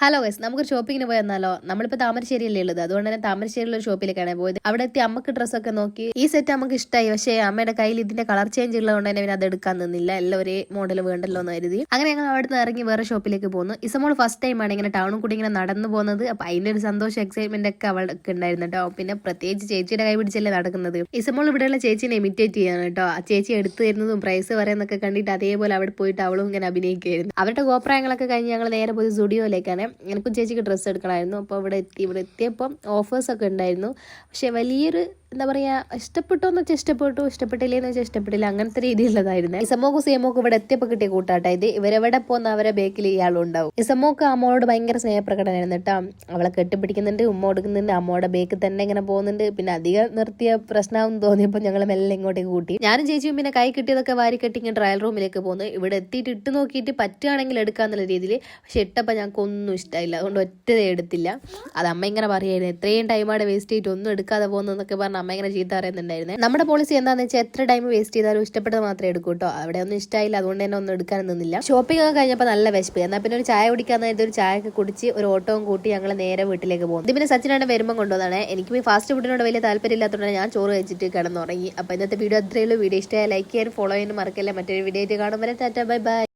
Hello guys, നമുക്കൊരു ഷോപ്പിങ്ങിന് പോയി വന്നാലോ? നമ്മളിപ്പോൾ താമരശ്ശേരിയല്ലേ ഉള്ളത്, അതുകൊണ്ട് തന്നെ താമരശ്ശേരിയിലുള്ള ഒരു ഷോപ്പിലേക്കാണ് പോയത്. അവിടെ എത്തി അമ്മക്ക് ഡ്രസ്സൊക്കെ നോക്കി ഈ സെറ്റ് നമുക്ക് ഇഷ്ടമായി. പക്ഷേ അമ്മയുടെ കയ്യിൽ ഇതിന്റെ കളർ ചേഞ്ച് ഉള്ളതുകൊണ്ട് തന്നെ പിന്നെ അത് എടുക്കാൻ നിന്നില്ല. എല്ലാം ഒരേ മോഡൽ വേണ്ടല്ലോ എന്ന് കരുതി അങ്ങനെ ഞങ്ങൾ അവിടെ നിന്ന് ഇറങ്ങി വേറെ ഷോപ്പിലേക്ക് പോകുന്നു. ഇസമോൾ ഫസ്റ്റ് ടൈമാണ് ഇങ്ങനെ ടൗണിൽ കൂടി ഇങ്ങനെ നടന്നു പോകുന്നത്. അപ്പൊ അതിന്റെ ഒരു സന്തോഷം എക്സൈറ്റ്മെന്റ് ഒക്കെ അവൾക്ക് ഉണ്ടായിരുന്നു കേട്ടോ. പിന്നെ പ്രത്യേകിച്ച് ചേച്ചിയുടെ കൈ പിടിച്ചല്ലേ നടക്കുന്നത്. ഇസമോൾ ഇവിടെയുള്ള ചേച്ചിനെ ഇമിറ്റേറ്റ് ചെയ്യാണ് കേട്ടോ. ആ ചേച്ചി എടുത്തു തരുന്നതും പ്രൈസ് പറയുന്നതൊക്കെ കണ്ടിട്ട് അതേപോലെ അവിടെ പോയിട്ട് അവളും ഇങ്ങനെ അഭിനയിക്കുകയായിരുന്നു. അവരുടെ കോപ്രായങ്ങളൊക്കെ കഴിഞ്ഞ് ഞങ്ങൾ നേരെ പോയി സ്റ്റുഡിയോയിലേക്കാണ്. എനിക്കും ചേച്ചിക്ക് ഡ്രസ്സ് എടുക്കണമായിരുന്നു. അപ്പോൾ ഇവിടെ എത്തിയപ്പം ഓഫേഴ്സൊക്കെ ഉണ്ടായിരുന്നു. പക്ഷേ വലിയൊരു എന്താ പറയുക, ഇഷ്ടപ്പെട്ടോന്ന് വെച്ചാൽ ഇഷ്ടപ്പെട്ടില്ലേന്ന് വെച്ചാൽ ഇഷ്ടപ്പെട്ടില്ല, അങ്ങനത്തെ രീതിയിലുള്ളതായിരുന്നു. ഇസമോക്കും സിയമോക്കും ഇവിടെ എത്തിയപ്പോൾ കിട്ടിയ കൂട്ടാട്ട ഇത്. ഇവരെവിടെ പോകുന്ന അവരെ ബേക്കിൽ ഇയാളും ഉണ്ടാവും. ഇസമോക്ക് അമ്മോട് ഭയങ്കര സ്നേഹപ്രകടനമായിരുന്നു കേട്ടോ. അവളെ കെട്ടിപ്പിടിക്കുന്നുണ്ട്, ഉമ്മ കൊടുക്കുന്നുണ്ട്, അമ്മോടെ ബേക്കിൽ തന്നെ ഇങ്ങനെ പോകുന്നുണ്ട്. പിന്നെ അധികം നിർത്തിയ പ്രശ്നമാണെന്ന് തോന്നിയപ്പോൾ ഞങ്ങൾ മെല്ലെ ഇങ്ങോട്ടേക്ക് കൂട്ടി. ഞാനും ചേച്ചിയും പിന്നെ കൈ കിട്ടിയതൊക്കെ വാരി കെട്ടി ഇങ്ങനെ ട്രയൽ റൂമിലേക്ക് പോകുന്നു. ഇവിടെ എത്തിയിട്ട് ഇട്ട് നോക്കിയിട്ട് പറ്റുകയാണെങ്കിൽ എടുക്കാന്നുള്ള രീതിയിൽ. പക്ഷെ ഇട്ടപ്പോൾ ഞങ്ങൾക്ക് ഒന്നും ഇഷ്ടമായില്ല, അതുകൊണ്ട് ഒറ്റ എടുത്തില്ല. അത് അമ്മ ഇങ്ങനെ പറയായിരുന്നു, എത്രയും ടൈമാണ് വേസ്റ്റ് ചെയ്തിട്ട് ഒന്നും എടുക്കാതെ പോകുന്നതെന്നൊക്കെ പറഞ്ഞ് അമ്മ ഇങ്ങനെ ചീത്ത പറയുന്നുണ്ടായിരുന്നേ. നമ്മുടെ പോളിസി എന്താണെന്ന് വെച്ചാൽ എത്ര ടൈം വേസ്റ്റ് ചെയ്താലും ഇഷ്ടപ്പെട്ടത് മാത്രമേ എടുക്കൂ കേട്ടോ. അവിടെ ഒന്നും ഇഷ്ടമായില്ല, അതുകൊണ്ട് തന്നെ ഒന്നും എടുക്കാൻ നിന്നില്ല. ഷോപ്പിംഗ് ഒക്കെ കഴിഞ്ഞപ്പോൾ നല്ല വിശപ്പ്. എന്നാൽ പിന്നെ ഒരു ചായ കുടിക്കാൻ നേരത്തെ ഒരു ചായ ഒക്കെ കുടിച്ച് ഒരു ഓട്ടവും കൂട്ടി ഞങ്ങൾ നേരെ വീട്ടിലേക്ക് പോകും. ഇത് പിന്നെ സച്ചിനാണ് വരുമ്പോൾ കൊണ്ടുവന്നാണ്. എനിക്ക് ഫാസ്റ്റ് ഫുഡിനോട് വലിയ താല്പര്യം ഇല്ലാത്തതുകൊണ്ട് ഞാൻ ചോറ് കഴിച്ചിട്ട് കിടന്നുറങ്ങി. അപ്പോൾ ഇന്നത്തെ വീഡിയോ അത്രയേ ഉള്ളൂ. വീഡിയോ ഇഷ്ടമായ ലൈക്ക് ചെയ്യാനും ഫോളോ ചെയ്യാനും മറക്കല്ലേ. മറ്റൊരു വീഡിയോ ആയിട്ട് കാണുമ്പോൾ ടാറ്റാ ബൈ ബൈ.